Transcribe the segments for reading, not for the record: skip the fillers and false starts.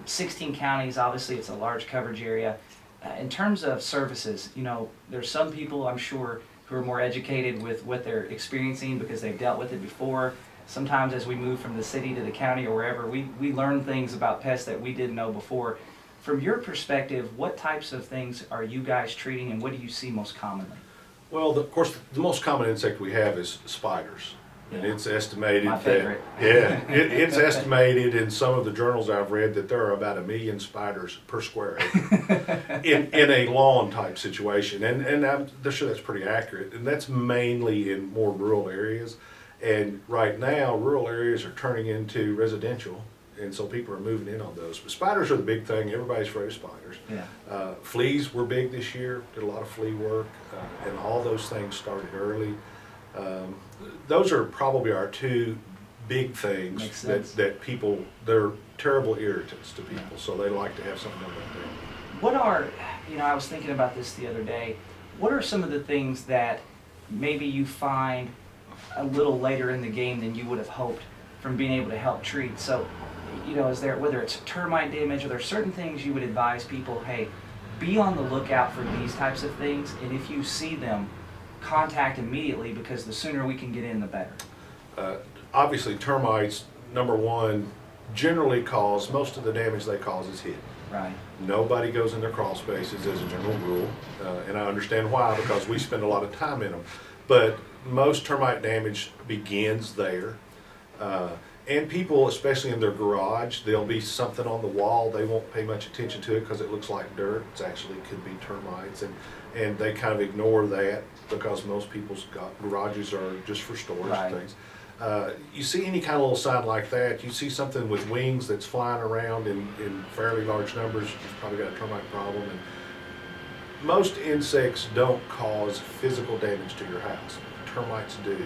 16 counties, obviously it's a large coverage area. In terms of services, you know, there's some people I'm sure who are more educated with what they're experiencing because they've dealt with it before. Sometimes as we move from the city to the county or wherever, we learn things about pests that we didn't know before. From your perspective, what types of things are you guys treating and what do you see most commonly? Well, of course, the most common insect we have is spiders. And Yeah. it's estimated My favorite. it's estimated in some of the journals I've read that there are about 1 million spiders per square acre in a lawn type situation. And I'm sure that's pretty accurate. And that's mainly in more rural areas. And right now, rural areas are turning into residential. And so people are moving in on those. But spiders are the big thing. Everybody's afraid of spiders. Yeah. Fleas were big this year. Did a lot of flea work. And all those things started early. Those are probably our two big things that people, they're terrible irritants to people, Yeah. so they like to have something like that. What are, you know, I was thinking about this the other day, what are some of the things that maybe you find a little later in the game than you would have hoped from being able to help treat? So, you know, is there, whether it's termite damage, are there certain things you would advise people, hey, be on the lookout for these types of things, and if you see them, contact immediately because the sooner we can get in, the better. Obviously, termites, number one, generally cause, most of the damage they cause is hidden. Right. Nobody goes in their crawl spaces as a general rule, and I understand why, because we spend a lot of time in them. But most termite damage begins there. And people, especially in their garage, there'll be something on the wall, they won't pay much attention to it because it looks like dirt. It actually could be termites, and they kind of ignore that because most people's garages are just for storage Right. and things. You see any kind of little sign like that, you see something with wings that's flying around in fairly large numbers, you've probably got a termite problem. And most insects don't cause physical damage to your house. Termites do.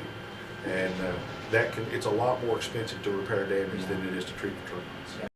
And it's a lot more expensive to repair damage than it is to treat for termites.